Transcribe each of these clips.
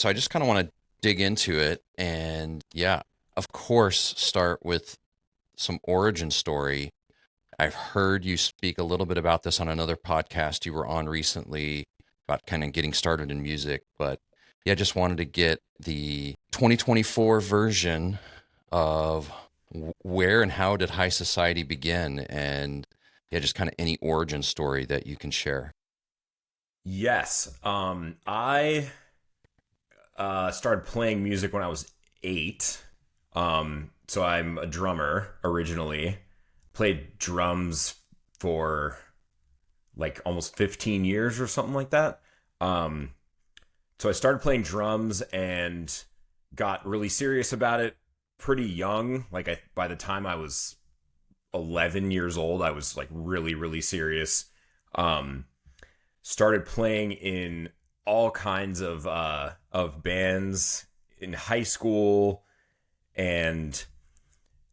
So I just kind of want to dig into it and yeah, of course, start with some origin story. I've heard you speak a little bit about this on another podcast you were on recently about kind of getting started in music, but yeah, just wanted to get the 2024 version of where and how did High Society begin, and yeah, just kind of any origin story that you can share. Yes. I started playing music when I was 8. So I'm a drummer originally. Played drums for like almost 15 years or something like that. Um, so I started playing drums and got really serious about it pretty young. By the time I was 11 years old, I was like really, really serious. Um, Started playing in all kinds of bands in high school, and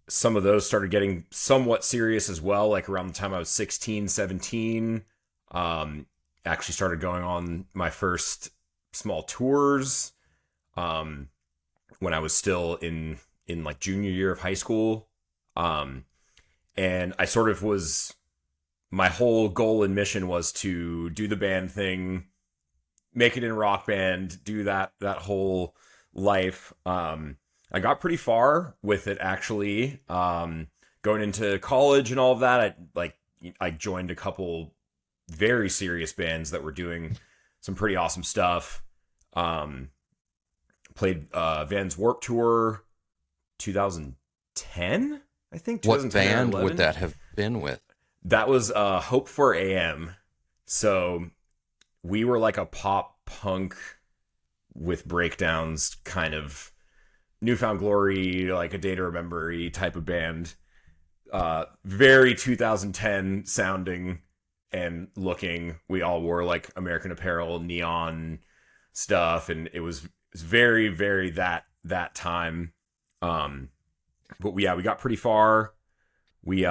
some of those started getting somewhat serious as well, like around the time I was 16, 17. Actually started going on my first small tours um, when I was still in like junior year of high school. Um, and I sort of was my whole goal and mission was to do the band thing, make it in a rock band, do that whole life. I got pretty far with it actually. Going into college and all of that, I joined a couple very serious bands that were doing some pretty awesome stuff. Um, Played Van's Warp Tour 2010, I think What 2010 or band would 11. that have been with? That was Hope for AM. So we were like a pop punk with breakdowns, kind of Newfound Glory, like a Day to Remember type of band. Very 2010 sounding and looking. We all wore like American Apparel, neon stuff, and it was very, very that time. Um, but we got pretty far. We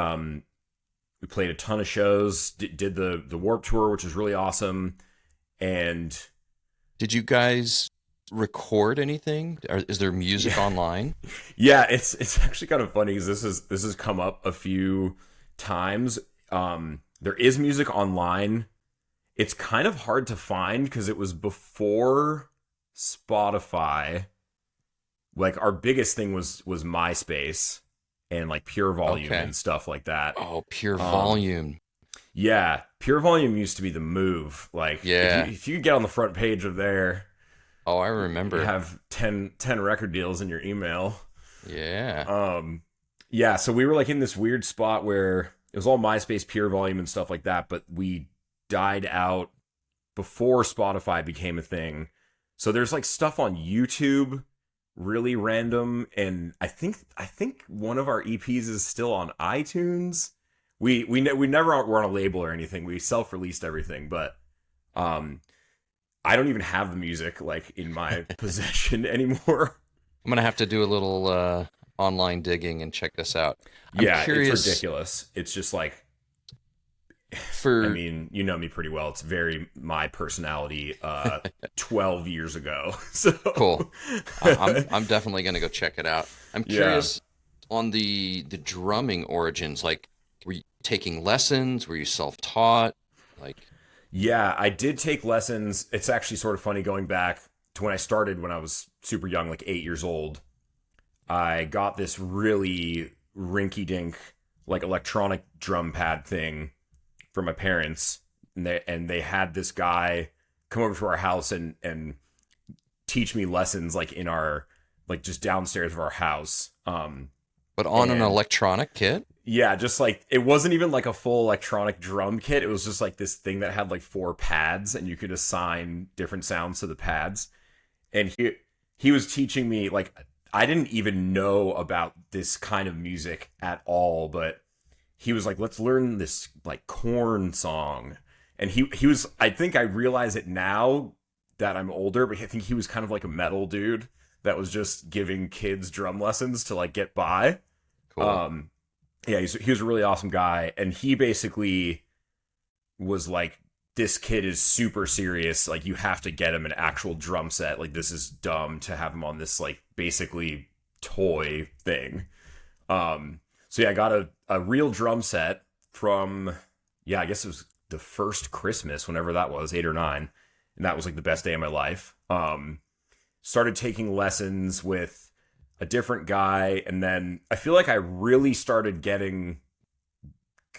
played a ton of shows. Did the Warp Tour, which was really awesome, and Did you guys record anything? Is there music yeah, online? yeah. It's actually kind of funny because this has come up a few times. There is music online. It's kind of hard to find because it was before Spotify. Like our biggest thing was MySpace and like Pure Volume Okay. and stuff like that. Oh, pure Um, volume. Yeah, Pure Volume used to be the move. Like Yeah. if you get on the front page of there, Oh, I you remember. have ten record deals in your email. Yeah. Um yeah, so we were like in this weird spot where it was all MySpace, Pure Volume and stuff like that, but we died out before Spotify became a thing. So there's like stuff on YouTube, really random, and I think one of our EPs is still on iTunes. We never were on a label or anything. We self-released everything, but um I don't even have the music like in my possession anymore. I'm gonna have to do a little online digging and check this out. I'm Yeah, it's curious ridiculous. It's just like, I for mean, you know me pretty well. It's very my personality 12 years ago. cool. So I'm definitely gonna go check it out. I'm yeah. curious on the drumming origins. Like, were you taking lessons? Were you self-taught? Like, Yeah, I did take lessons. It's actually sort of funny going back to when I started when I was super young, like 8 years old. I got this really rinky dink, like electronic drum pad thing from my parents. And they had this guy come over to our house and teach me lessons like in our, like just downstairs of our house. but on an And electronic kit? yeah, just like it wasn't even like a full electronic drum kit. It was just like this thing that had like 4 pads and you could assign different sounds to the pads. And he was teaching me like I didn't even know about this kind of music at all, but he was like, "Let's learn this like corn song." And he was, I think I realize it now that I'm older, but I think he was kind of like a metal dude that was just giving kids drum lessons to like get by. Cool. Um yeah, he was a really awesome guy, and he basically was like this kid is super serious. Like, you have to get him an actual drum set. Like, this is dumb to have him on this, like, basically toy thing. So yeah, I got a real drum set from, yeah, I guess it was the first Christmas, whenever that was, 8 or 9. And that was like the best day of my life. Started taking lessons with a different guy. And then I feel like I really started getting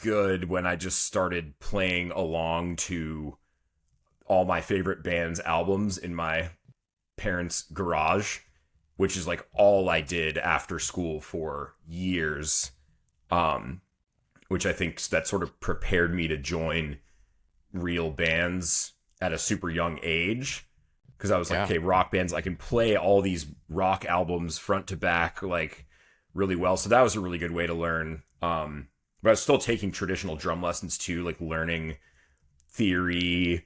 good when I just started playing along to all my favorite band's albums in my parents' garage, which is like all I did after school for years. Which I think that sort of prepared me to join real bands at a super young age. Because I was like, okay, rock bands, I can play all these rock albums front to back, like, really well. So that was a really good way to learn. But I was still taking traditional drum lessons too, like learning theory,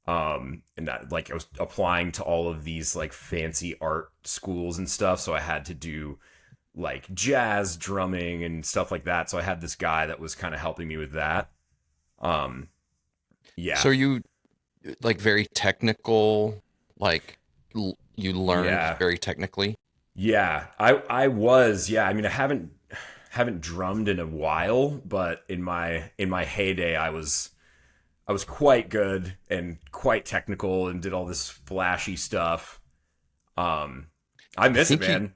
and that, like, I was applying to all of these like fancy art schools and stuff. So I had to do like jazz drumming and stuff like that. So I had this guy that was kind of helping me with that. Yeah. So you like very technical, like you learned very technically? Yeah, I was. Yeah, I mean, I haven't drummed in a while, but in my heyday, I was quite good and quite technical and did all this flashy stuff. I miss it, man.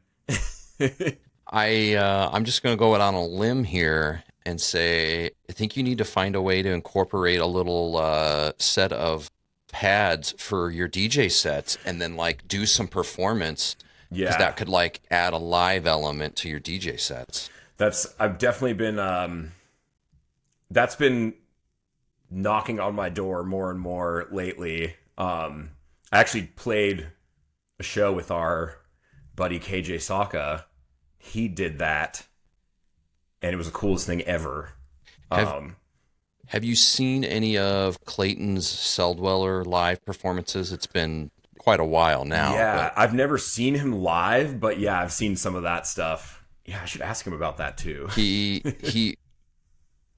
I'm just going to go out on a limb here and say I think you need to find a way to incorporate a little set of pads for your DJ sets and then like do some performance. Yeah, because that could like add a live element to your DJ sets. I've definitely been that's been knocking on my door more and more lately. I actually played a show with our buddy KJ Saka. He did that, and it was the coolest thing ever. Have you seen any of Clayton's Celldweller live performances? It's been quite a while now. Yeah, I've never seen him live, but yeah, I've seen some of that stuff. Yeah, I should ask him about that too. He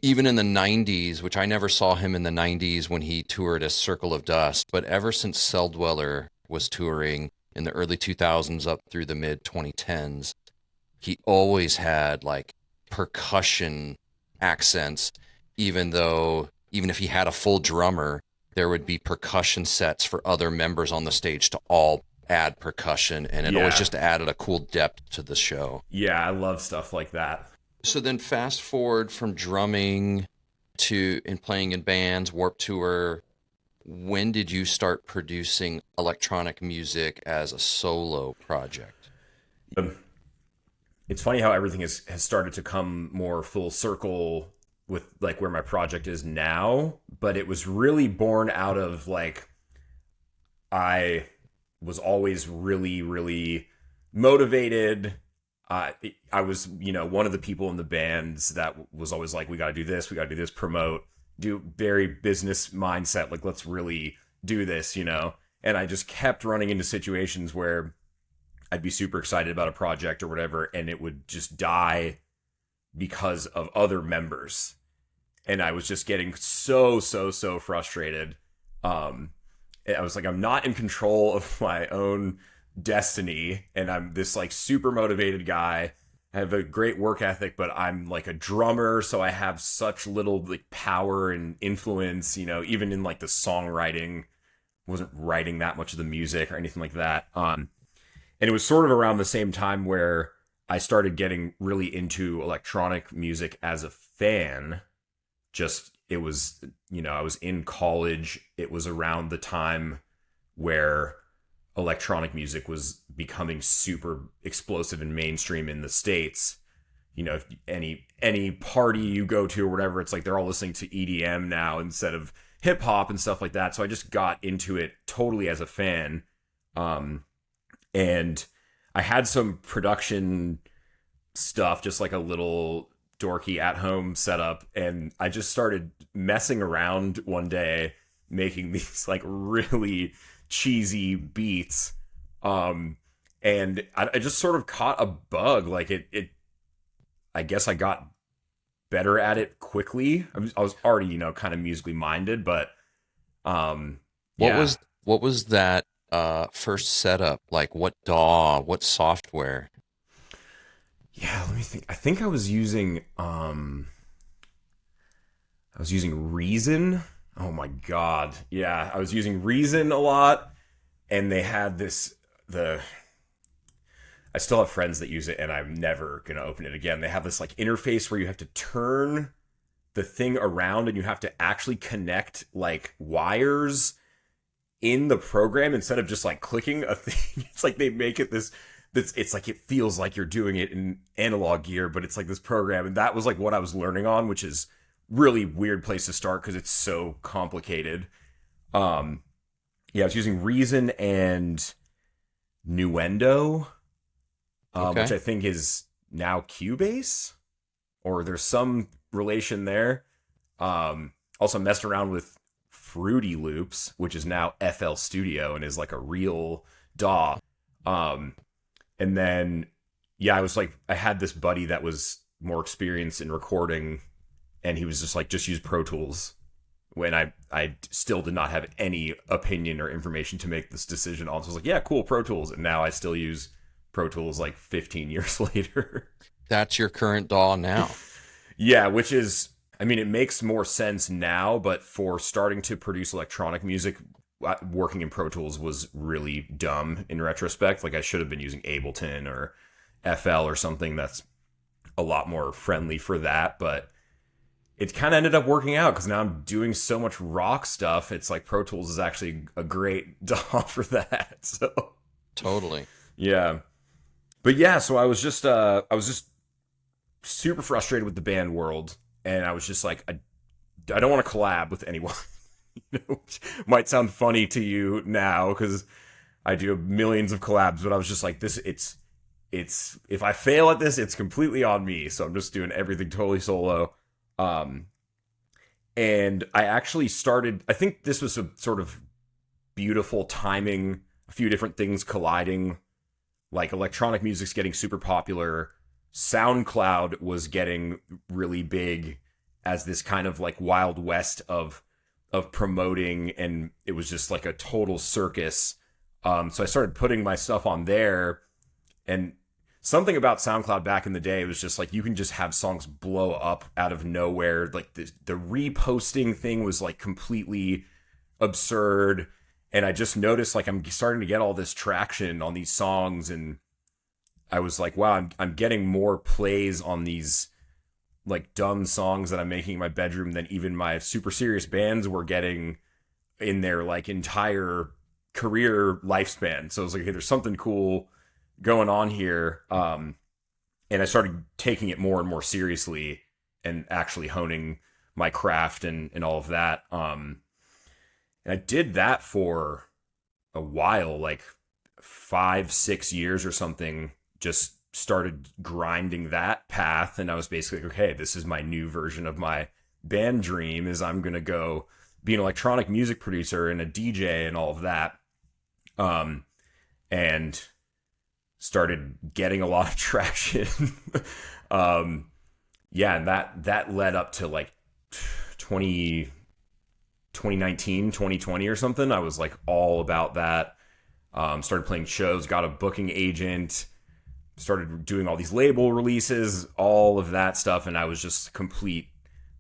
even in the 90s, which I never saw him in the 90s when he toured as Circle of Dust, but ever since Celldweller was touring in the early 2000s up through the mid 2010s, he always had like percussion accents, even if he had a full drummer, there would be percussion sets for other members on the stage to all add percussion, and it always just added a cool depth to the show. Yeah, I love stuff like that. So then fast forward from drumming to playing in bands, Warped Tour, when did you start producing electronic music as a solo project? It's funny how everything has started to come more full circle with like where my project is now, but it was really born out of like, I was always really, really motivated. I was, one of the people in the bands that was always like, we got to do this, promote, do very business mindset. Like, let's really do this, and I just kept running into situations where I'd be super excited about a project or whatever, and it would just die because of other members. And I was just getting so frustrated. I was like, I'm not in control of my own destiny, and I'm this like super motivated guy. I have a great work ethic, but I'm like a drummer, so I have such little like power and influence, even in like the songwriting. Wasn't writing that much of the music or anything like that. And it was sort of around the same time where I started getting really into electronic music as a fan. It was, I was in college. It was around the time where electronic music was becoming super explosive and mainstream in the States. If any party you go to or whatever, it's like they're all listening to EDM now instead of hip hop and stuff like that. So I just got into it totally as a fan. And I had some production stuff, just like a little dorky at-home setup, and I just started messing around one day, making these like really cheesy beats, and I just sort of caught a bug. Like it I guess I got better at it quickly. I was already kind of musically minded, but Um, What yeah, was that first setup? Like what DAW, what software? yeah. Let me think. I think I was using Reason. Oh my god, yeah, I was using Reason a lot, and they had the. I still have friends that use it, and I'm never gonna open it again. They have this like interface where you have to turn the thing around, and you have to actually connect like wires in the program instead of just like clicking a thing. It's like they make it this it's like it feels like you're doing it in analog gear, but it's like this program. And that was like what I was learning on, which is really weird place to start because it's so complicated. Um yeah, I was using Reason and Nuendo, which Okay. I think is now Cubase, or there's some relation there. Also messed around with Fruity Loops, which is now FL Studio and is like a real DAW. Um, and then, yeah, I was like, I had this buddy that was more experienced in recording, and he was just like, just use Pro Tools. When I still did not have any opinion or information to make this decision on. So I was like, yeah, cool, Pro Tools. And now I still use Pro Tools like 15 years later. That's your current DAW now. Yeah, which is, I mean, it makes more sense now, but for starting to produce electronic music, working in Pro Tools was really dumb in retrospect. Like, I should have been using Ableton or FL or something that's a lot more friendly for that, but it kind of ended up working out because now I'm doing so much rock stuff. It's like Pro Tools is actually a great DAW for that. So, Totally. yeah. But yeah, so I was just super frustrated with the band world, and I was just like, I don't want to collab with anyone. Which might sound funny to you now because I do millions of collabs, but I was just like, this, it's if I fail at this, it's completely on me. So I'm just doing everything totally solo. Um, and I actually started. I think this was a sort of beautiful timing, a few different things colliding. Like electronic music's getting super popular. SoundCloud was getting really big as this kind of like wild west of promoting, and it was just like a total circus. So I started putting my stuff on there, and something about SoundCloud back in the day was just like you can just have songs blow up out of nowhere. Like the reposting thing was like completely absurd, and I just noticed like I'm starting to get all this traction on these songs, and I was like, wow, I'm getting more plays on these like dumb songs that I'm making in my bedroom than even my super serious bands were getting in their like entire career lifespan. So I was like, hey, there's something cool going on here. And I started taking it more and more seriously and actually honing my craft and all of that. And I did that for a while, like 5, 6 years or something, just started grinding that path. And I was basically like, okay, this is my new version of my band dream, is I'm going to go be an electronic music producer and a DJ and all of that. And started getting a lot of traction. Yeah, and that led up to like 2019, 2020 or something. I was like all about that. Started playing shows, got a booking agent, started doing all these label releases, all of that stuff, and I was just complete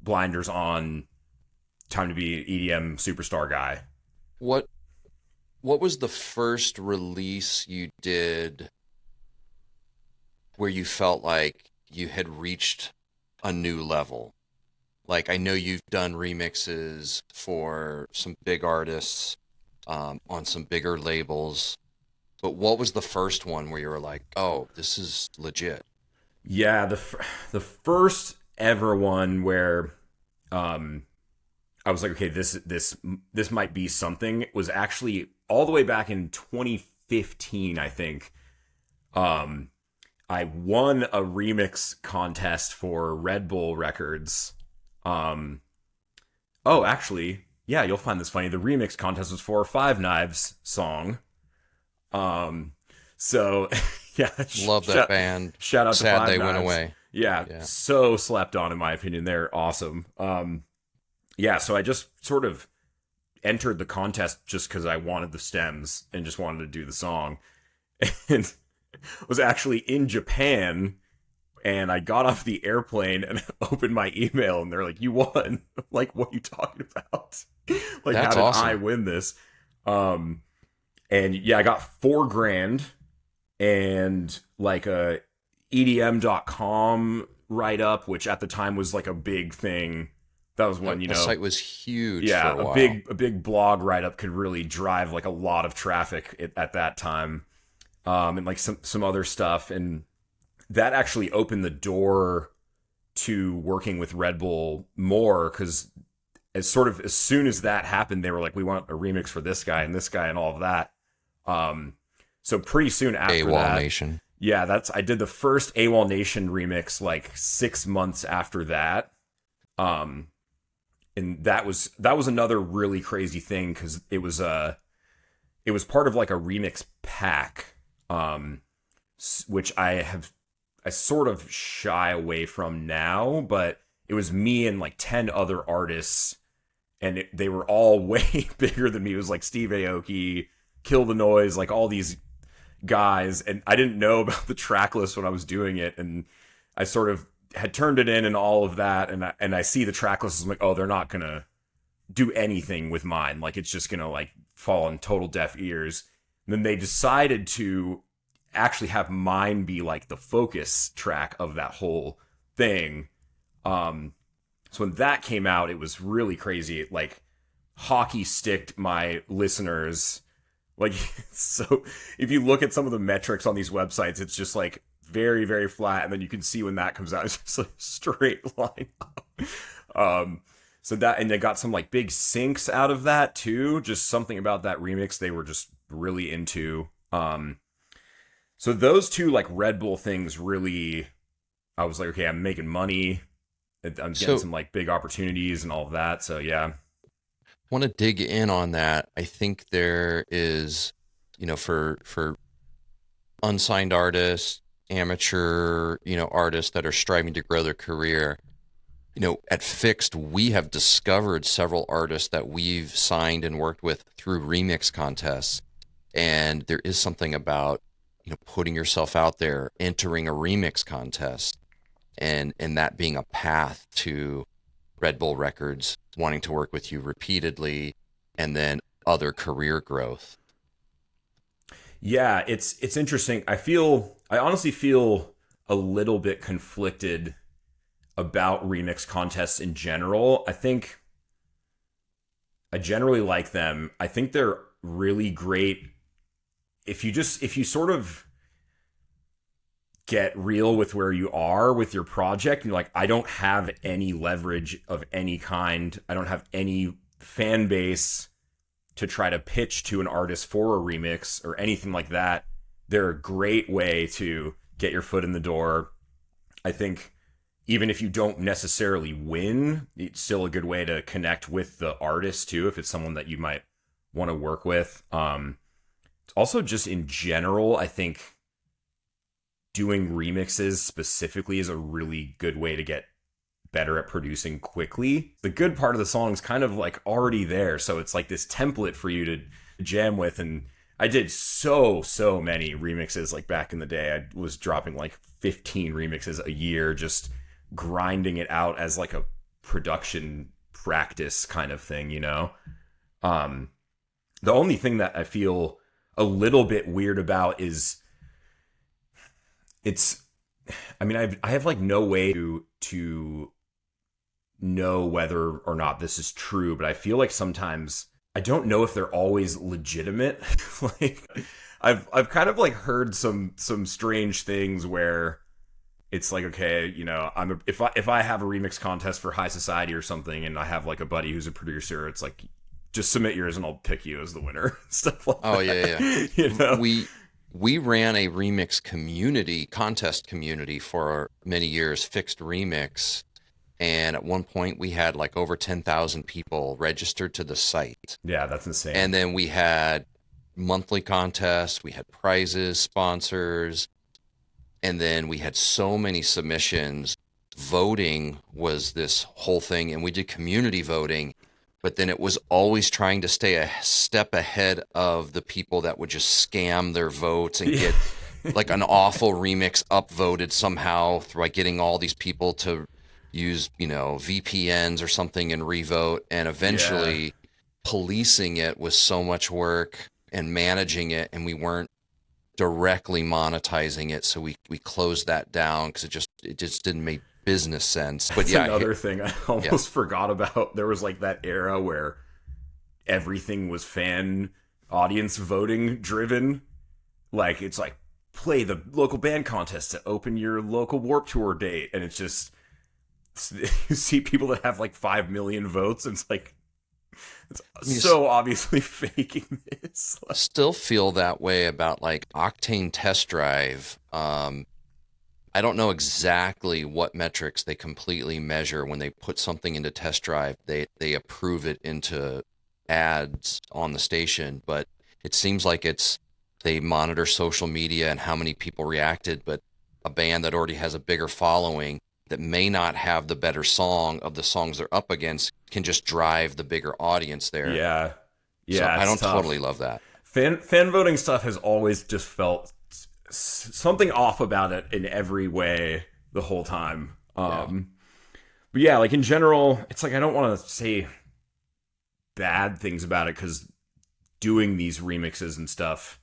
blinders on, time to be an EDM superstar guy. What what was the first release you did where you felt like you had reached a new level? Like I know you've done remixes for some big artists on some bigger labels, but what was the first one where you were like, "Oh, this is legit"? Yeah, the first ever one where um I was like, okay, this might be something, was actually all the way back in 2015, I think. Um I won a remix contest for Red Bull Records. Um oh, actually, yeah, you'll find this funny. The remix contest was for a Five Knives song. Um, so yeah, Love that band. shout out to Sad Five they went Knives. away. Yeah, Yeah. so slept on in my opinion. They're awesome. Yeah, so I just sort of entered the contest just because I wanted the stems and just wanted to do the song, and was actually in Japan. And I got off the airplane and opened my email, and they're like, "You won!" Like, what are you talking about? Like, That's how did awesome. I win this? And yeah, I got $4,000 and like a EDM.com write up, which at the time was like a big thing. That was when, The site was huge for yeah, a while. a big blog write up could really drive like a lot of traffic at that time. And like some other stuff, and that actually opened the door to working with Red Bull more, because as soon as that happened, they were like, we want a remix for this guy and all of that. So pretty soon after AWOL that, Nation. yeah, I did the first AWOL Nation remix like 6 months after that. And that was another really crazy thing, because it was part of like a remix pack, which I sort of shy away from now, but it was me and like 10 other artists, and they were all way bigger than me. It was like Steve Aoki, Kill the Noise, like all these guys, and I didn't know about the track list when I was doing it, and I sort of had turned it in and all of that, and I see the track list, I'm like, oh, they're not gonna do anything with mine, like it's just gonna like fall on total deaf ears. And then they decided to actually have mine be like the focus track of that whole thing. So when that came out, it was really crazy. It like hockey sticked my listeners. Like, so if you look at some of the metrics on these websites, it's just like very, very flat. And then you can see when that comes out, it's just like straight line up. So that, and they got some like big syncs out of that too. Just something about that remix they were just really into. So those two like Red Bull things really, I was like, okay, I'm making money. I'm getting some like big opportunities and all of that. So yeah. Want to dig in on that. I think there is, for unsigned artists, amateur, artists that are striving to grow their career. At FiXT, we have discovered several artists that we've signed and worked with through remix contests. And there is something about, putting yourself out there, entering a remix contest, and that being a path to Red Bull Records wanting to work with you repeatedly, and then other career growth. Yeah, it's interesting. I honestly feel a little bit conflicted about remix contests in general. I think I generally like them. I think they're really great if you sort of get real with where you are with your project, and you're like, I don't have any leverage of any kind. I don't have any fan base to try to pitch to an artist for a remix or anything like that. They're a great way to get your foot in the door. I think even if you don't necessarily win, it's still a good way to connect with the artist too, if it's someone that you might want to work with. Also, just in general, I think doing remixes specifically is a really good way to get better at producing quickly. The good part of the song is kind of like already there, so it's like this template for you to jam with. And I did so many remixes like back in the day. I was dropping like 15 remixes a year, just grinding it out as like a production practice kind of thing, The only thing that I feel a little bit weird about is I have like no way to know whether or not this is true, but I feel like sometimes I don't know if they're always legitimate. Like I've kind of like heard some strange things where it's like, okay, if I have a remix contest for High Society or something, and I have like a buddy who's a producer, it's like, just submit yours and I'll pick you as the winner. Stuff like that. Oh yeah. We ran a remix contest community for many years, FiXT Remix. And at one point we had like over 10,000 people registered to the site. Yeah, that's insane. And then we had monthly contests, we had prizes, sponsors, and then we had so many submissions. Voting was this whole thing, and we did community voting. but then it was always trying to stay a step ahead of the people that would just scam their votes and get like an awful remix upvoted somehow by getting all these people to use, VPNs or something and revote. And eventually policing it was so much work and managing it, and we weren't directly monetizing it. So we closed that down because it just didn't make business sense. But That's another thing I almost forgot about. There was like that era where everything was fan audience voting driven. Like, it's like, play the local band contest to open your local Warped Tour date, and it's just, you see people that have like 5 million votes, and it's like, it's so obviously faking this. I still feel that way about like Octane Test Drive. I don't know exactly what metrics they completely measure when they put something into Test Drive. They approve it into ads on the station, but it seems like they monitor social media and how many people reacted, but a band that already has a bigger following that may not have the better song of the songs they're up against can just drive the bigger audience there. Yeah. So I don't totally love that. Fan voting stuff has always just felt something off about it in every way the whole time. But yeah, like in general, it's like I don't want to say bad things about it, because doing these remixes and stuff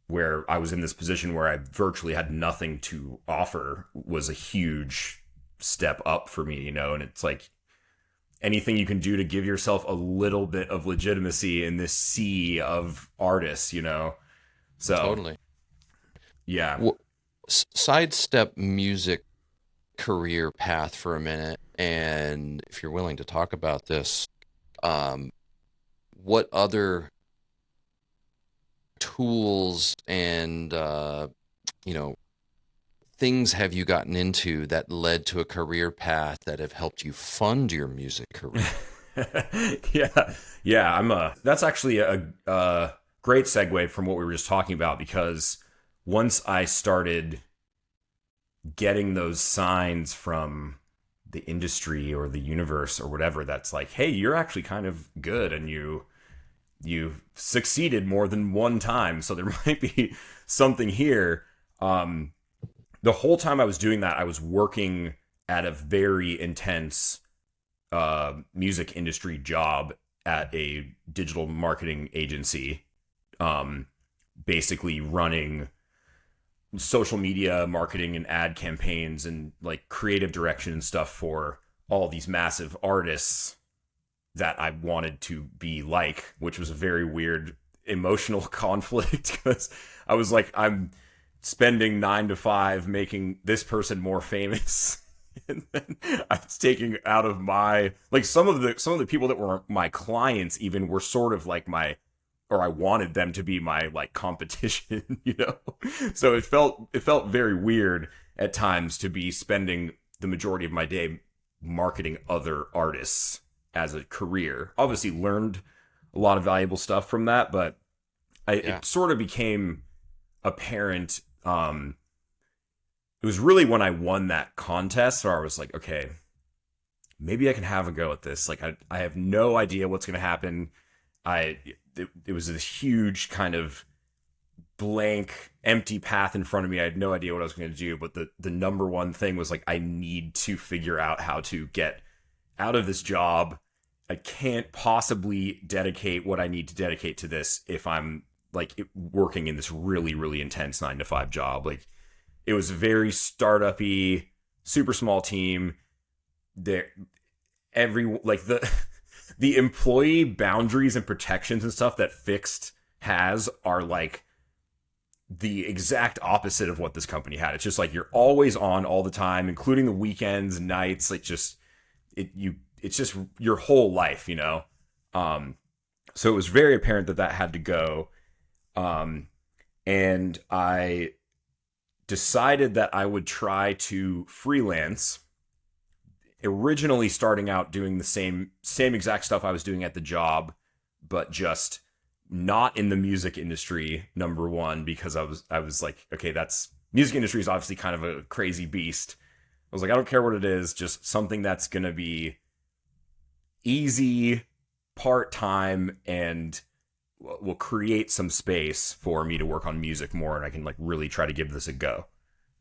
where I was in this position where I virtually had nothing to offer was a huge step up for me, and it's like anything you can do to give yourself a little bit of legitimacy in this sea of artists, so Totally. Yeah. Well, sidestep music career path for a minute, and if you're willing to talk about this, what other tools and things have you gotten into that led to a career path that have helped you fund your music career? Yeah. That's actually a great segue from what we were just talking about, because once I started getting those signs from the industry or the universe or whatever, that's like, hey, you're actually kind of good, and you succeeded more than one time, so there might be something here. The whole time I was doing that, I was working at a very intense music industry job at a digital marketing agency, basically running social media marketing and ad campaigns and like creative direction and stuff for all these massive artists that I wanted to be like, which was a very weird emotional conflict, because I was like, I'm spending 9 to 5 making this person more famous, and then I was taking out of my, like, some of the people that were my clients even were sort of like my, or I wanted them to be my like competition, So it felt very weird at times to be spending the majority of my day marketing other artists as a career. Obviously learned a lot of valuable stuff from that, but it sort of became apparent. It was really when I won that contest where I was like, okay, maybe I can have a go at this. Like, I have no idea what's going to happen. It was this huge kind of blank, empty path in front of me. I had no idea what I was going to do, but the number one thing was like, I need to figure out how to get out of this job. I can't possibly dedicate what I need to dedicate to this if I'm like working in this really, really intense 9 to 5 job. Like, it was a very startup-y, super small team. The employee boundaries and protections and stuff that FiXT has are like the exact opposite of what this company had. It's just like you're always on all the time, including the weekends, nights. Like, it's just your whole life, So it was very apparent that had to go. And I decided that I would try to freelance, originally starting out doing the same exact stuff I was doing at the job, but just not in the music industry, number one, because I was like, okay, music industry is obviously kind of a crazy beast. I was like, I don't care what it is, just something that's going to be easy, part-time, and will create some space for me to work on music more, and I can like really try to give this a go.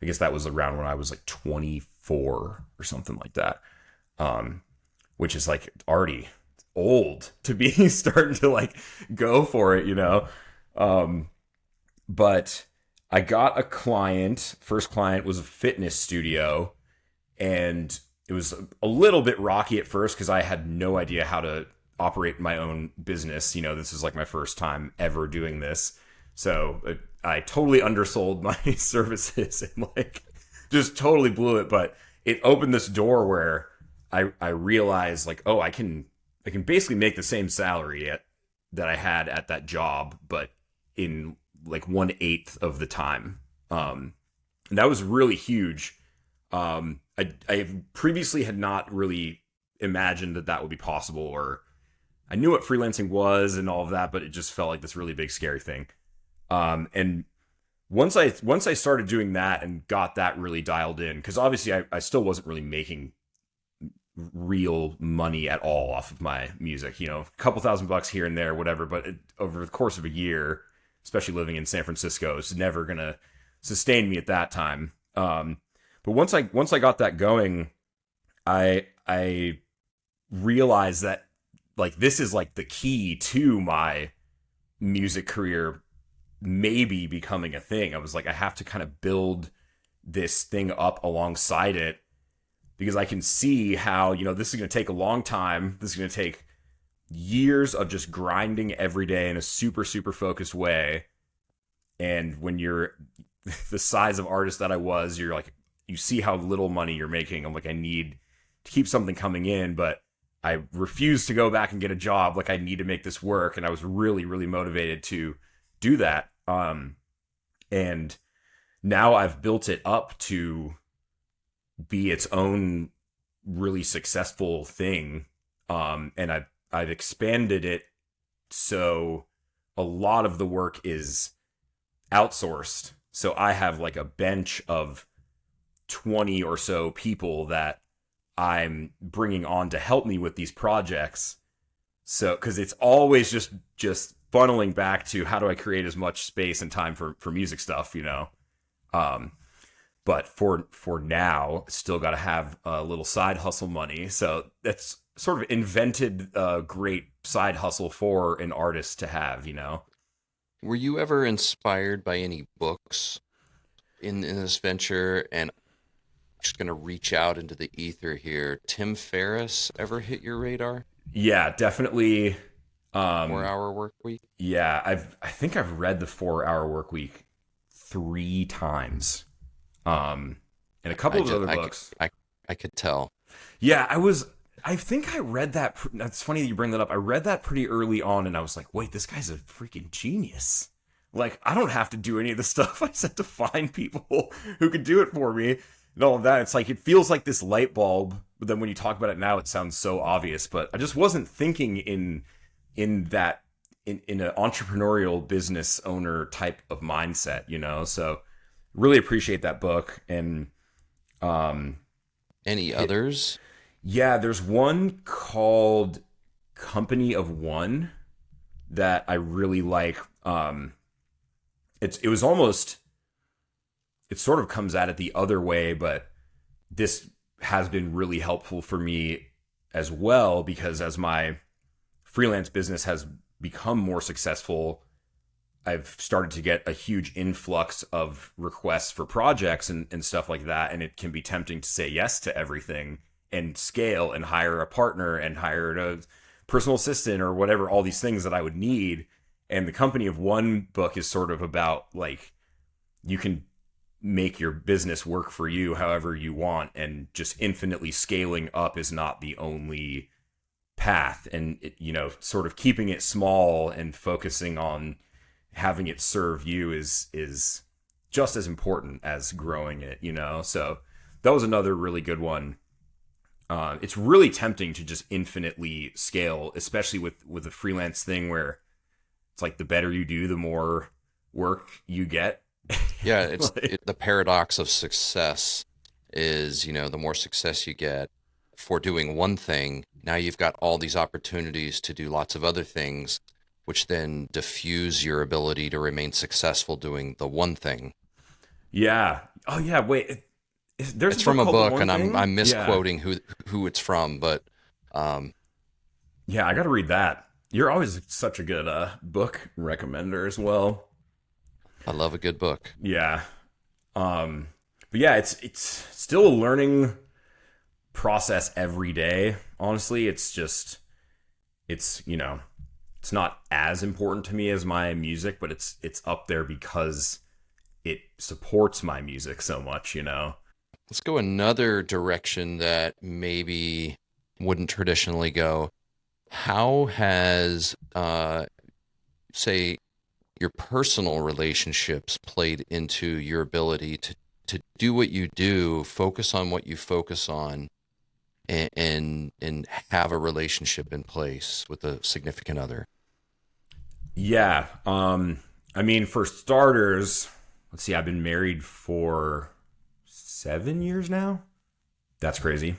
I guess that was around when I was like 24 or something like that. Which is like already old to be starting to like go for it, you know? But I got a client. First client was a fitness studio, and it was a little bit rocky at first because I had no idea how to operate my own business. You know, this is like my first time ever doing this. So I totally undersold my services and like just totally blew it. But it opened this door where I realized like, oh, I can basically make the same salary that I had at that job, but in like 1/8 of the time. And that was really huge. I previously had not really imagined that would be possible, or I knew what freelancing was and all of that, but it just felt like this really big scary thing. And once I started doing that and got that really dialed in, because obviously I still wasn't really making real money at all off of my music, you know, a couple $1,000 here and there, whatever. But over the course of a year, especially living in San Francisco, it's never gonna sustain me at that time. But once I got that going, I realized that like this is like the key to my music career maybe becoming a thing. I was like, I have to kind of build this thing up alongside it, because I can see how, you know, this is going to take a long time. This is going to take years of just grinding every day in a super, super focused way. And when you're the size of artist that I was, you're like, you see how little money you're making. I'm like, I need to keep something coming in, but I refuse to go back and get a job. Like, I need to make this work. And I was really, really motivated to do that. And now I've built it up to be its own really successful thing. And I've expanded it so a lot of the work is outsourced. So I have like a bench of 20 or so people that I'm bringing on to help me with these projects. So, because it's always just funneling back to how do I create as much space and time for music stuff, you know? But for now, still got to have a little side hustle money. So that's sort of invented a great side hustle for an artist to have, you know? Were you ever inspired by any books in this venture? And I'm just going to reach out into the ether here. Tim Ferriss ever hit your radar? Yeah, definitely. 4 Hour Work Week? Yeah, I think I've read the 4 Hour Work Week 3 times. And a couple of other books. I could tell. Yeah, I think I read that. That's funny that you bring that up. I read that pretty early on, and I was like, wait, this guy's a freaking genius. Like, I don't have to do any of the stuff. I just have to find people who could do it for me and all of that. It's like, it feels like this light bulb, but then when you talk about it now, it sounds so obvious. But I just wasn't thinking in an entrepreneurial business owner type of mindset, you know? So really appreciate that book. And any others? Yeah, there's one called Company of One that I really like. It sort of comes at it the other way, but this has been really helpful for me as well, because as my freelance business has become more successful, I've started to get a huge influx of requests for projects and stuff like that. And it can be tempting to say yes to everything and scale and hire a partner and hire a personal assistant or whatever, all these things that I would need. And the Company of One book is sort of about like, you can make your business work for you however you want, and just infinitely scaling up is not the only path. And it, you know, sort of keeping it small and focusing on having it serve you is just as important as growing it, you know? So that was another really good one. It's really tempting to just infinitely scale, especially with a freelance thing where it's like the better you do, the more work you get. Yeah, the paradox of success is, you know, the more success you get, for doing one thing, now you've got all these opportunities to do lots of other things, which then diffuse your ability to remain successful doing the one thing. Yeah. Oh yeah. Wait. There's a It's book from a called The book, One and Thing. I'm Yeah. misquoting who it's from, but um, Yeah. I got to read that. You're always such a good book recommender as well. I love a good book. Yeah. Um, but yeah, it's still a learning process every day. Honestly, it's just it's it's not as important to me as my music, but it's up there because it supports my music so much. Let's go another direction that maybe wouldn't traditionally go. How has, say, your personal relationships played into your ability to do what you do, focus on what you focus on, and have a relationship in place with a significant other? Yeah. I mean, for starters, let's see, I've been married for 7 years now. That's crazy.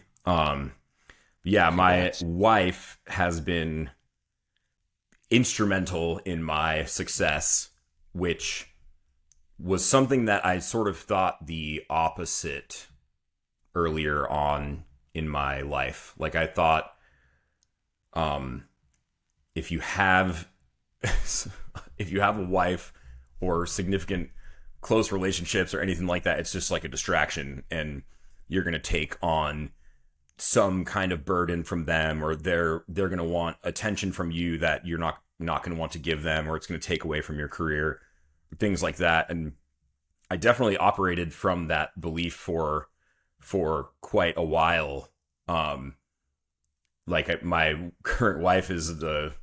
Yeah, my Congrats. wife has been instrumental in my success, which was something that I sort of thought the opposite earlier on in my life. Like I thought, um, if you have if you have a wife or significant close relationships or anything like that, it's just like a distraction, and you're gonna take on some kind of burden from them, or they're gonna want attention from you that you're not gonna want to give them, or it's gonna take away from your career, things like that. And I definitely operated from that belief for quite a while. Like my current wife is the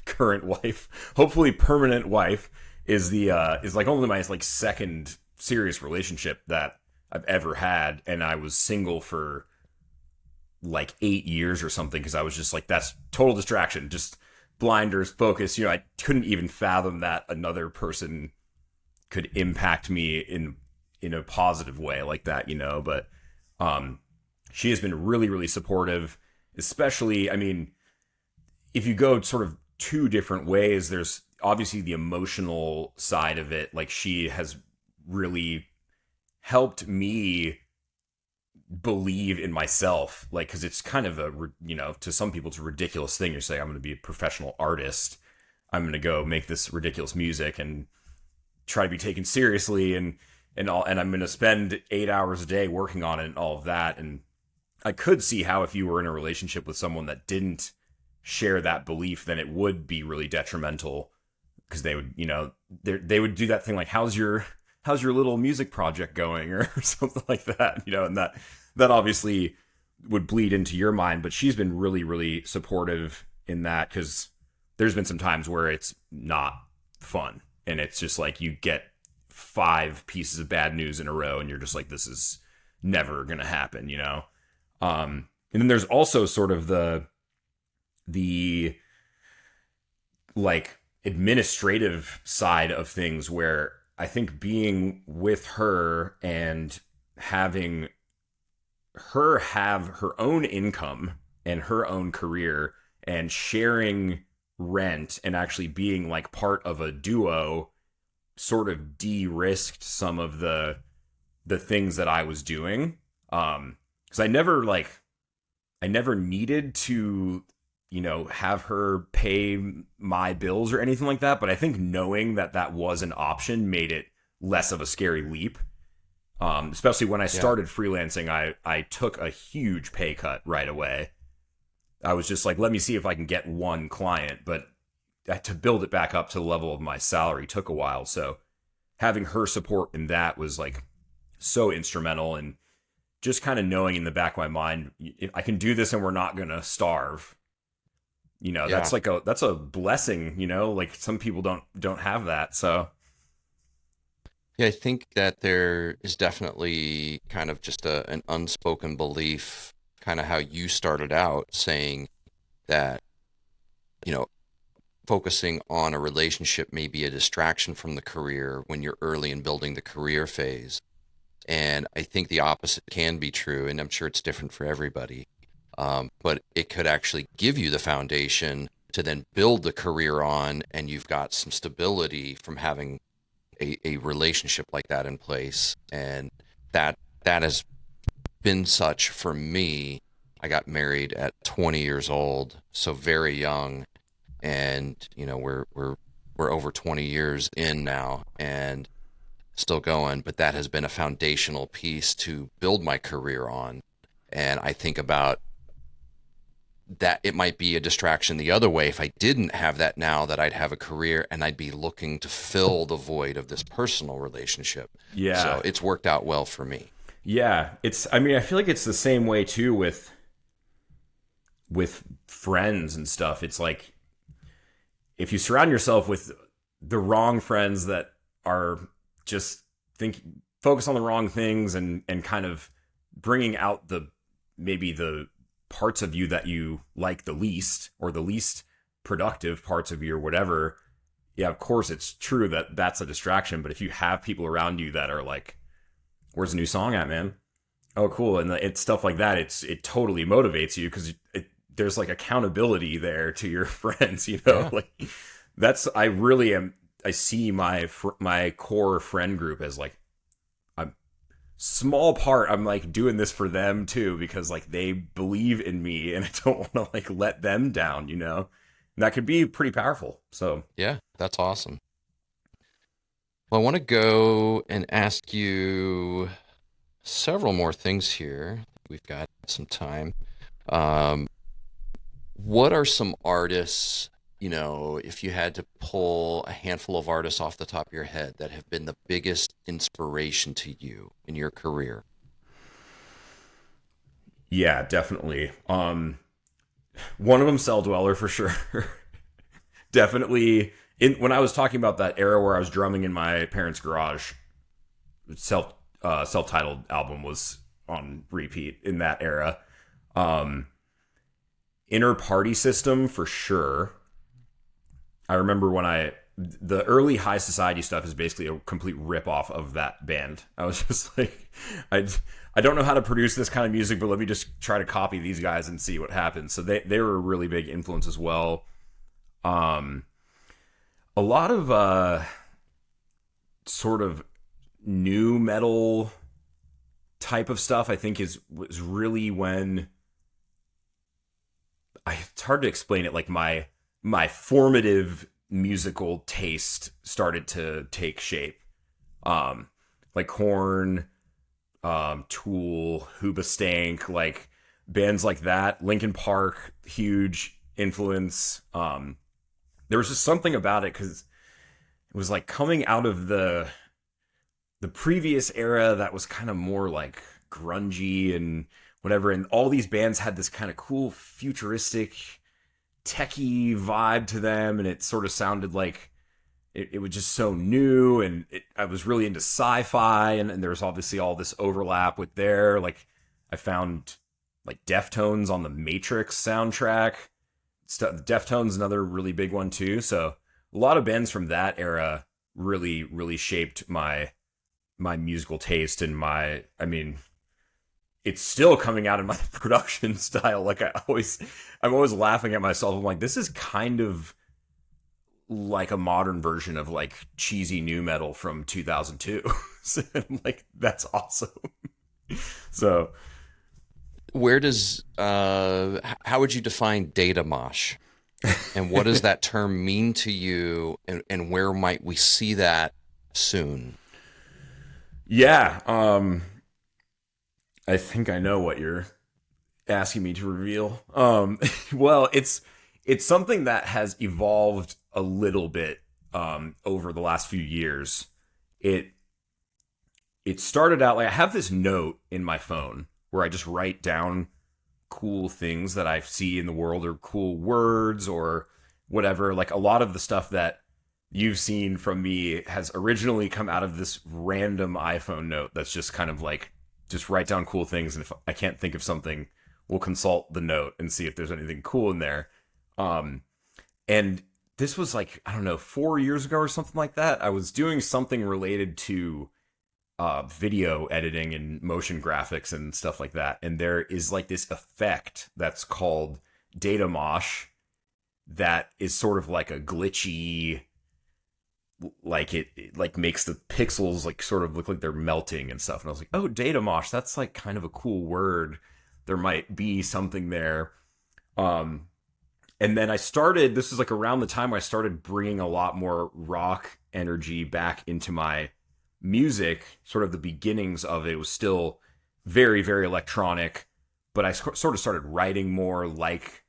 current wife, hopefully permanent wife, is like only my like second serious relationship that I've ever had, and I was single for like 8 years or something because I was just like, that's total distraction, just blinders, focus. I couldn't even fathom that another person could impact me in a positive way like that. But she has been really, really supportive, especially, I mean, if you go sort of two different ways, there's obviously the emotional side of it. Like she has really helped me believe in myself, like, because it's kind of to some people it's a ridiculous thing. You're saying, I'm going to be a professional artist, I'm going to go make this ridiculous music and try to be taken seriously, and all, and I'm going to spend 8 hours a day working on it and all of that. And I could see how if you were in a relationship with someone that didn't share that belief, then it would be really detrimental, because they would, they would do that thing like, how's your little music project going, or something like that, and that obviously would bleed into your mind. But she's been really, really supportive in that, because there's been some times where it's not fun, and it's just like you get 5 pieces of bad news in a row, and you're just like, this is never gonna happen. And then there's also sort of the like administrative side of things, where I think being with her and having her have her own income and her own career, and sharing rent, and actually being like part of a duo, sort of de-risked some of the things that I was doing. Because I never needed to, have her pay my bills or anything like that. But I think knowing that that was an option made it less of a scary leap. Especially when I Yeah. started freelancing, I took a huge pay cut right away. I was just like, let me see if I can get one client, but to build it back up to the level of my salary took a while. So having her support in that was like so instrumental, and just kind of knowing in the back of my mind, if I can do this and we're not gonna starve. Yeah. That's a blessing. Like some people don't have that. So Yeah, I think that there is definitely kind of just an unspoken belief, kind of how you started out saying that, you know, focusing on a relationship may be a distraction from the career when you're early in building the career phase. And I think the opposite can be true, and I'm sure it's different for everybody. but it could actually give you the foundation to then build the career on, and you've got some stability from having a relationship like that in place. And that has been such for me. I got married at 20 years old, so very young, and we're over 20 years in now and still going, but that has been a foundational piece to build my career on. And I think about that it might be a distraction the other way if I didn't have that now, that I'd have a career and I'd be looking to fill the void of this personal relationship. Yeah. So it's worked out well for me. Yeah. I mean, I feel like it's the same way too with friends and stuff. It's like, if you surround yourself with the wrong friends that are just focus on the wrong things and kind of bringing out maybe the parts of you that you like the least, or the least productive parts of you or whatever. Yeah, of course it's true that that's a distraction. But if you have people around you that are like, where's the new song at, man? Oh, cool. And it's stuff like that. It totally motivates you, because there's like accountability there to your friends, Yeah. like I see my core friend group as like a small part. I'm like doing this for them too, because like they believe in me and I don't want to like let them down, and that could be pretty powerful. So Yeah, that's awesome. Well, I want to go and ask you several more things here. We've got some time. Um, what are some artists, if you had to pull a handful of artists off the top of your head that have been the biggest inspiration to you in your career? yeah, definitely. One of them, Cell Dweller, for sure. Definitely. When I was talking about that era where I was drumming in my parents' garage, self-titled album was on repeat in that era. Inner Party System, for sure. I remember the early High Society stuff is basically a complete rip-off of that band. I was just like, I don't know how to produce this kind of music, but let me just try to copy these guys and see what happens. So they were a really big influence as well. A lot of sort of new metal type of stuff, I think, was really when it's hard to explain it. Like my formative musical taste started to take shape. Like Korn, Tool, Hoobastank, like bands like that. Linkin Park, huge influence. There was just something about it, because it was like coming out of the previous era that was kind of more like grungy and whatever, and all these bands had this kind of cool futuristic techie vibe to them, and it sort of sounded like it was just so new, and I was really into sci-fi, and there's obviously all this overlap with like I found like Deftones on the Matrix soundtrack. Deftones, another really big one too. So a lot of bands from that era really, really shaped my musical taste, and I mean, it's still coming out in my production style. Like I'm always laughing at myself. I'm like, this is kind of like a modern version of like cheesy new metal from 2002. So I'm like, that's awesome. So Where does how would you define data mosh? And what does that term mean to you? And where might we see that soon? yeah, I think I know what you're asking me to reveal. Well, it's something that has evolved a little bit over the last few years. It started out like I have this note in my phone where I just write down cool things that I see in the world, or cool words or whatever. Like a lot of the stuff that you've seen from me has originally come out of this random iPhone note that's just kind of like, just write down cool things, and if I can't think of something, we'll consult the note and see if there's anything cool in there. And this was like, I don't know, 4 years ago or something like that. I was doing something related to video editing and motion graphics and stuff like that. And there is like this effect that's called data mosh that is sort of like a glitchy, like it like makes the pixels like sort of look like they're melting and stuff. And I was like, oh, data mosh, that's like kind of a cool word. There might be something there. Um, and then this is like around the time I started bringing a lot more rock energy back into my music. Sort of the beginnings of it was still very, very electronic, but I sort of started writing more like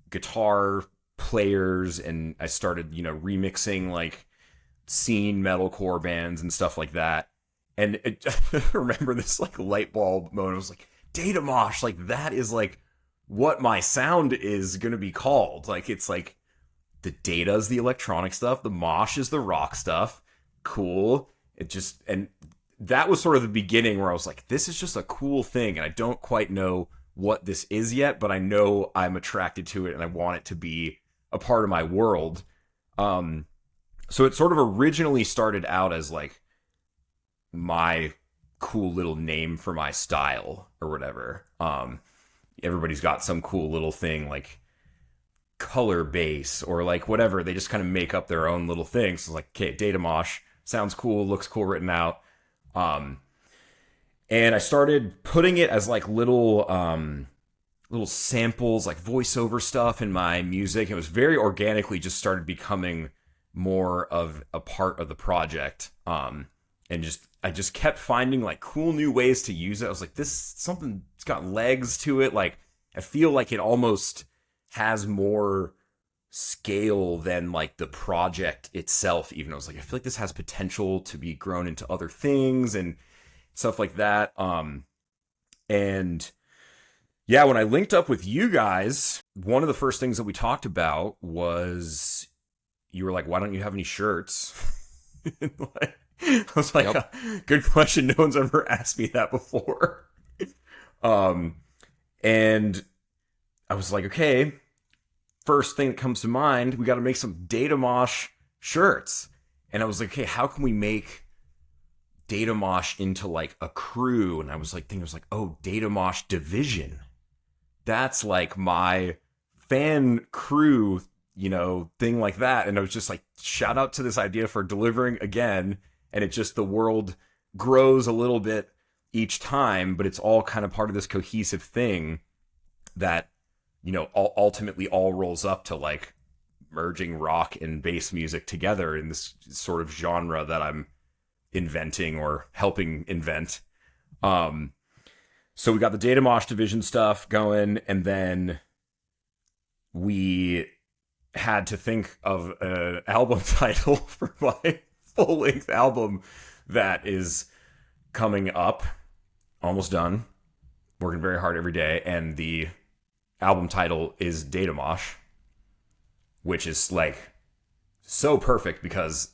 guitar players, and I started, remixing like scene metalcore bands and stuff like that. And I remember this like light bulb moment. I was like, data mosh, like that is like what my sound is going to be called. Like, it's like the data is the electronic stuff, the mosh is the rock stuff. Cool. And that was sort of the beginning where I was like, this is just a cool thing. And I don't quite know what this is yet, but I know I'm attracted to it and I want it to be a part of my world. So it sort of originally started out as like my cool little name for my style or whatever. Everybody's got some cool little thing like color base or like whatever. They just kind of make up their own little things. So like, okay, data mosh sounds cool, looks cool written out. And I started putting it as like little samples, like voiceover stuff in my music. It was very organically just started becoming more of a part of the project. I just kept finding like cool new ways to use it. I was like, something's got legs to it. Like, I feel like it almost has more scale than like the project itself. Even I was like, I feel like this has potential to be grown into other things and stuff like that. And yeah, when I linked up with you guys, one of the first things that we talked about was you were like, why don't you have any shirts? I was like, Yep. Good question. No one's ever asked me that before. And I was like, okay, first thing that comes to mind, we got to make some Data Mosh shirts. And I was like, okay, how can we make Data Mosh into like a crew? And I was like, oh, Data Mosh Division. That's like my fan crew, thing like that. And I was just like, shout out to this idea for delivering again. And it just, the world grows a little bit each time, but it's all kind of part of this cohesive thing that, ultimately all rolls up to like merging rock and bass music together in this sort of genre that I'm inventing or helping invent. So we got the Data Mosh Division stuff going, and then we had to think of an album title for my full-length album that is coming up, almost done, working very hard every day, and the album title is Data Mosh, which is like so perfect because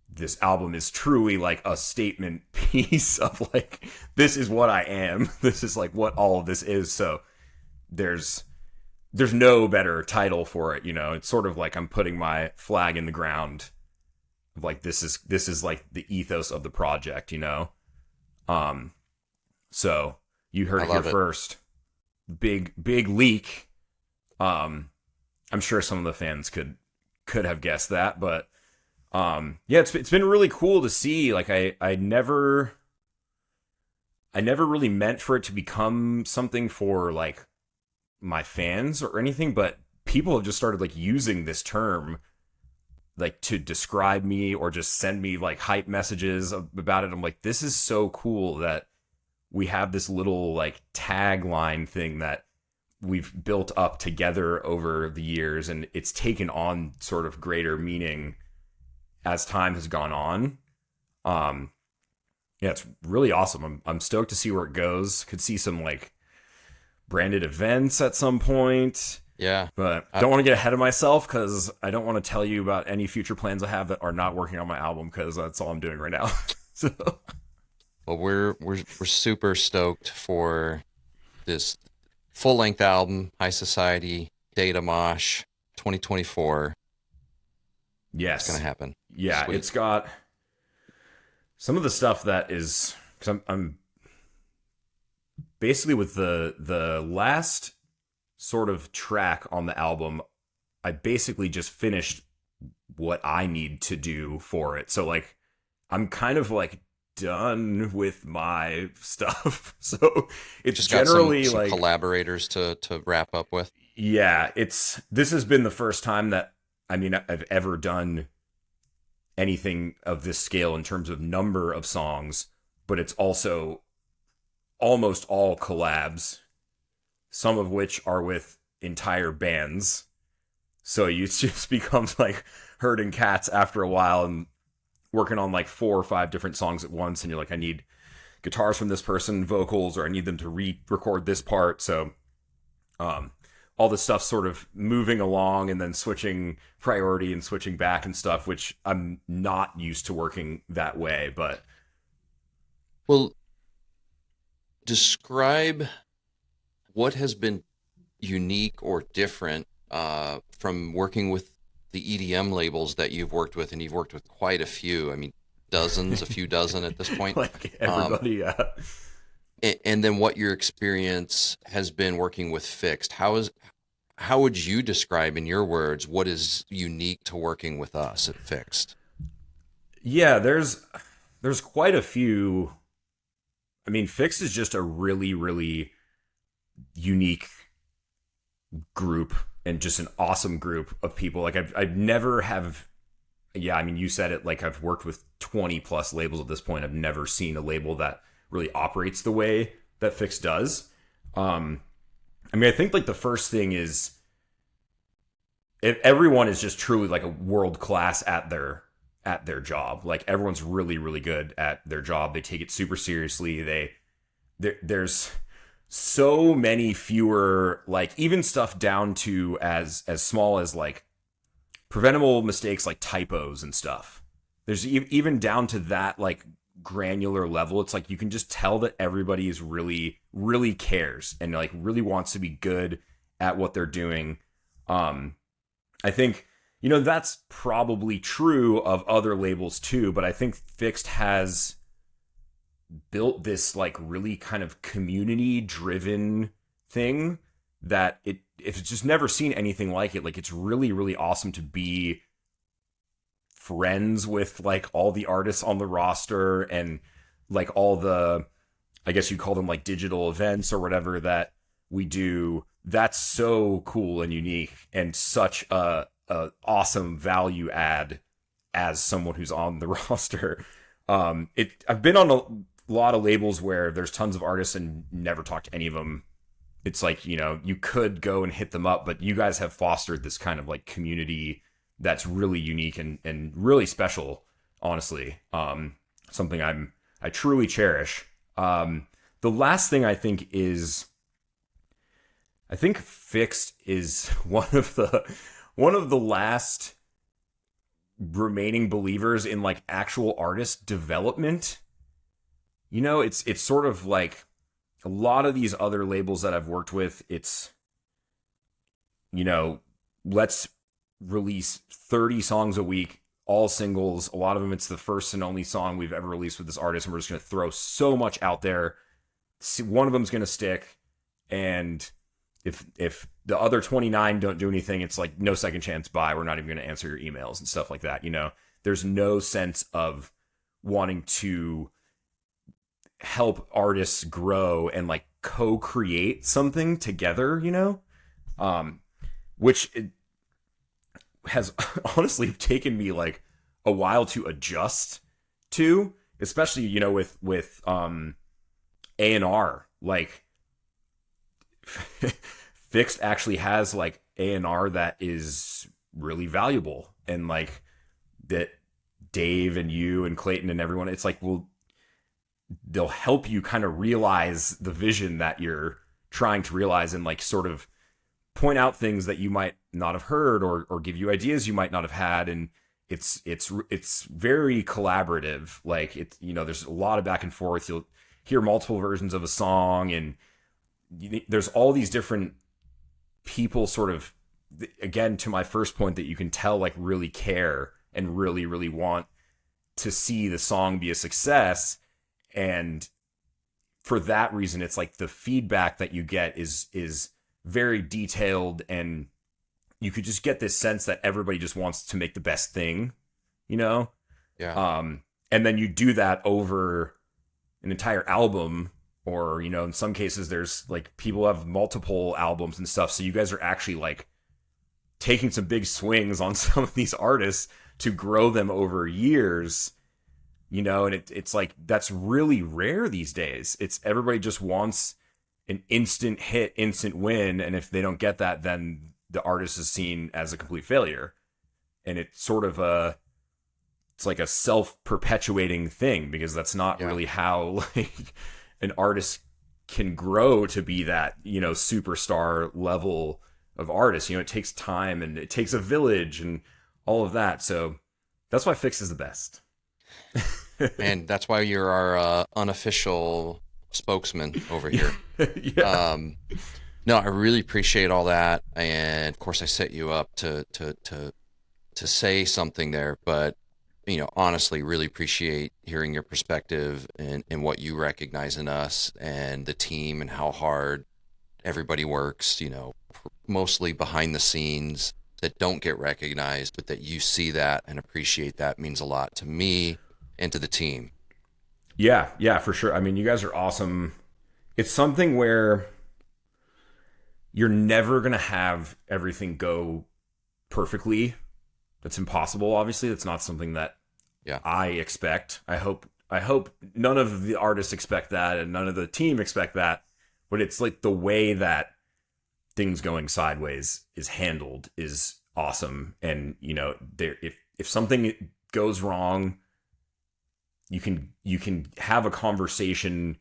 this album is truly like a statement piece of like, this is what I am. This is like what all of this is. So there's no better title for it. It's sort of like I'm putting my flag in the ground of like, this is like the ethos of the project, So you heard it here first. Big leak. I'm sure some of the fans could have guessed that, but yeah, it's been really cool to see. Like, I never really meant for it to become something for like my fans or anything, but people have just started like using this term like to describe me or just send me like hype messages about it. I'm like, this is so cool that we have this little like tagline thing that we've built up together over the years, and it's taken on sort of greater meaning as time has gone on. Yeah, it's really awesome. I'm stoked to see where it goes. Could see some like branded events at some point. Yeah. But I don't want to get ahead of myself because I don't want to tell you about any future plans I have that are not working on my album, because that's all I'm doing right now. So, well, we're super stoked for this full-length album, High Society, Data Mosh, 2024. Yes. It's going to happen. Yeah, Sweet. it's got some of the stuff that is, because I'm basically with the last sort of track on the album, I basically just finished what I need to do for it. So like I'm kind of like done with my stuff. So it's Just got some generally like, collaborators to wrap up with. yeah, this has been the first time that I mean I've ever done anything of this scale in terms of number of songs, but it's also almost all collabs, some of which are with entire bands. So it just becomes like herding cats after a while and working on like 4 or 5 different songs at once. And you're like, I need guitars from this person, vocals, or I need them to re-record this part. So um, all this stuff sort of moving along and then switching priority and switching back and stuff, which I'm not used to working that way. But Well, describe what has been unique or different from working with the EDM labels that you've worked with, and you've worked with quite a few. I mean, dozens, a few dozen at this point. like everybody, yeah. And then what your experience has been working with FiXT. How would you describe in your words what is unique to working with us at FiXT? Yeah, there's quite a few. I mean, FiXT is just a really, really unique group and just an awesome group of people. Like I've never have, yeah, I mean, you said it, like I've worked with 20 plus labels at this point. I've never seen a label that really operates the way that FiXT does. I mean, I think like the first thing is everyone is just truly like a world class at their job. Like everyone's really, really good at their job. They take it super seriously. There's so many fewer, like even stuff down to as small as like preventable mistakes like typos and stuff. There's even down to that like granular level. It's like you can just tell that everybody is really, really cares and like really wants to be good at what they're doing. I think, you know, that's probably true of other labels too, but I think FiXT has built this like really kind of community driven thing that it's just never seen anything like it. Like it's really, really awesome to be friends with like all the artists on the roster and like all the, I guess you call them like digital events or whatever that we do. That's so cool and unique and such a awesome value add as someone who's on the roster. I've been on a lot of labels where there's tons of artists and never talked to any of them. It's like, you know, you could go and hit them up, but you guys have fostered this kind of like community that's really unique and really special, honestly. Something I truly cherish. The last thing I think is, I think FiXT is one of the last remaining believers in like actual artist development. You know, it's sort of like a lot of these other labels that I've worked with, it's, you know, let's release 30 songs a week, all singles. A lot of them, it's the first and only song we've ever released with this artist, and we're just going to throw so much out there. One of them's going to stick, and if the other 29 don't do anything, it's like no second chance, bye. We're not even going to answer your emails and stuff like that. You know, there's no sense of wanting to help artists grow and like co-create something together, you know, which it has honestly taken me like a while to adjust to, especially, you know, with A&R. Like FiXT actually has like A&R that is really valuable, and like that Dave and you and Clayton and everyone, it's like, well, they'll help you kind of realize the vision that you're trying to realize and like sort of point out things that you might not have heard or give you ideas you might not have had. And it's very collaborative. Like it's, you know, there's a lot of back and forth. You'll hear multiple versions of a song, and there's all these different people sort of, again, to my first point, that you can tell like really care and really, really want to see the song be a success. And for that reason, it's like the feedback that you get is very detailed, and you could just get this sense that everybody just wants to make the best thing, you know? Yeah. And then you do that over an entire album, or, you know, in some cases there's like people have multiple albums and stuff. So you guys are actually like taking some big swings on some of these artists to grow them over years, you know, and it's like, that's really rare these days. It's everybody just wants an instant hit, instant win. And if they don't get that, then the artist is seen as a complete failure. And it's sort of it's like a self-perpetuating thing, because that's not really how like an artist can grow to be that, you know, superstar level of artist. You know, it takes time and it takes a village and all of that. So that's why FiXT is the best. And that's why you're our unofficial spokesman over here. Yeah. No, I really appreciate all that, and of course, I set you up to say something there, but you know, honestly, really appreciate hearing your perspective and what you recognize in us and the team and how hard everybody works. You know, mostly behind the scenes that don't get recognized, but that you see that and appreciate that means a lot to me and to the team. Yeah, yeah, for sure. I mean, you guys are awesome. It's something where you're never going to have everything go perfectly. That's impossible. Obviously, that's not something that I expect. I hope none of the artists expect that, and none of the team expect that. But it's like the way that things going sideways is handled is awesome. And you know, if something goes wrong, you can have a conversation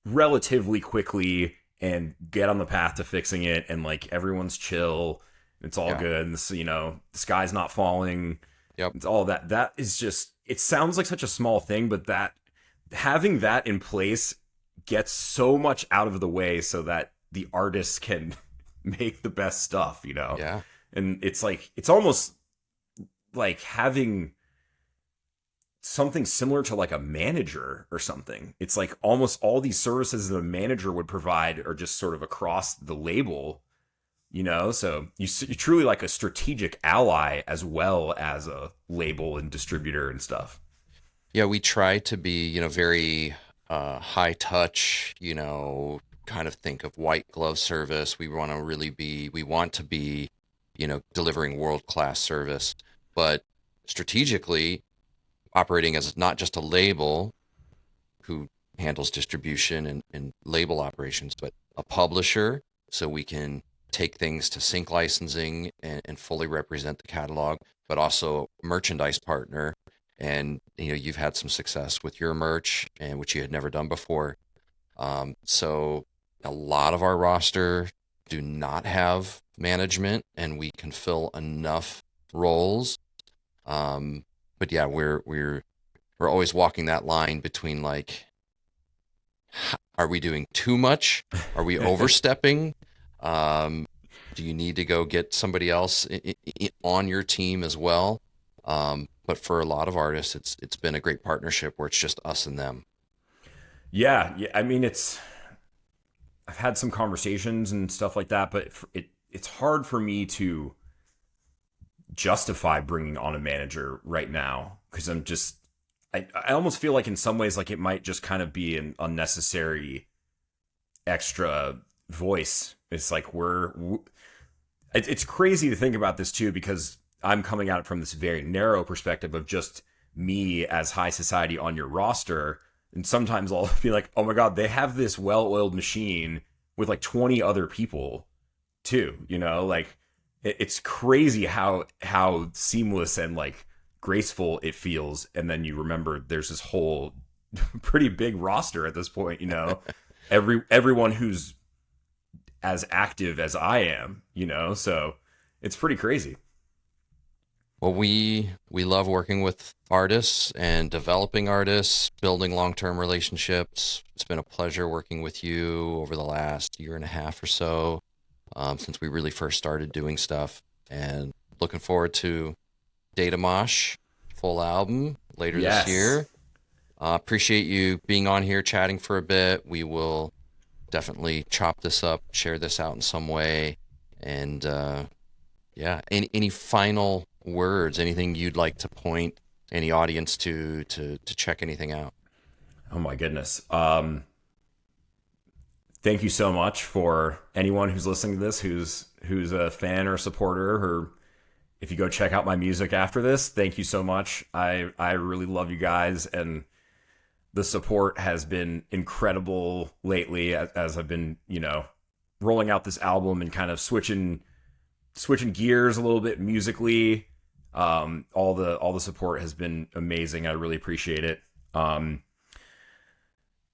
relatively quickly and get on the path to fixing it, and like everyone's chill. It's all good. And this, you know, the sky's not falling. Yep. It's all that. That is just, it sounds like such a small thing, but that having that in place gets so much out of the way so that the artists can make the best stuff, you know? Yeah. And it's like, it's almost like having something similar to like a manager or something. It's like almost all these services that a manager would provide are just sort of across the label, you know? So you're truly like a strategic ally as well as a label and distributor and stuff. Yeah, we try to be, you know, very high touch, you know, kind of think of white glove service. We want to be, you know, delivering world-class service, but strategically operating as not just a label who handles distribution and label operations, but a publisher, so we can take things to sync licensing and fully represent the catalog, but also merchandise partner. And you know, you've had some success with your merch, and which you had never done before. So a lot of our roster do not have management, and we can fill enough roles. But yeah, we're always walking that line between like, are we doing too much? Are we overstepping? Do you need to go get somebody else on your team as well? But for a lot of artists, it's been a great partnership where it's just us and them. Yeah. I mean, I've had some conversations and stuff like that, but it's hard for me to justify bringing on a manager right now, because I almost feel like in some ways like it might just kind of be an unnecessary extra voice. It's like it's crazy to think about this too, because I'm coming at it from this very narrow perspective of just me as high society on your roster. And sometimes I'll be like, oh my God, they have this well-oiled machine with like 20 other people too, you know, like it's crazy how seamless and like graceful it feels. And then you remember there's this whole pretty big roster at this point, you know, everyone who's as active as I am, you know, so it's pretty crazy. Well, we love working with artists and developing artists, building long-term relationships. It's been a pleasure working with you over the last year and a half or so, since we really first started doing stuff, and looking forward to Data Mosh full album later this Yes. year. Appreciate you being on here chatting for a bit. We will definitely chop this up, share this out in some way. And yeah, any final words, anything you'd like to point any audience to check anything out? Oh my goodness. Thank you so much for anyone who's listening to this, who's a fan or supporter, or if you go check out my music after this, thank you so much. I really love you guys, and the support has been incredible lately as I've been, rolling out this album and kind of switching gears a little bit musically. All the support has been amazing. I really appreciate it.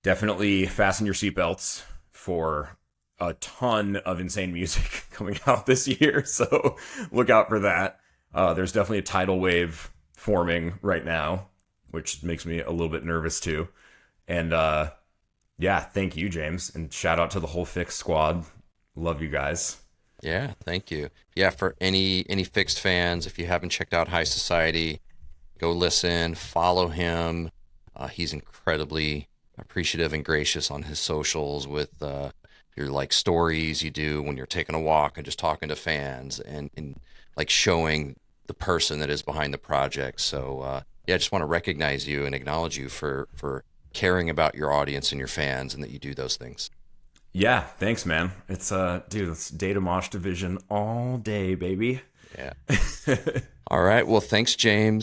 Definitely fasten your seatbelts for a ton of insane music coming out this year. So look out for that. There's definitely a tidal wave forming right now, which makes me a little bit nervous too. And yeah, thank you, James, and shout out to the whole FiXT squad. Love you guys. Yeah, thank you. Yeah, for any FiXT fans, if you haven't checked out High Society, go listen, follow him. He's incredibly appreciative and gracious on his socials with your like stories you do when you're taking a walk and just talking to fans and like showing the person that is behind the project. So yeah, I just want to recognize you and acknowledge you for caring about your audience and your fans, and that you do those things. Yeah, thanks, man. It's dude, it's Data Mosh Division all day, baby. Yeah. All right. Well, thanks, James.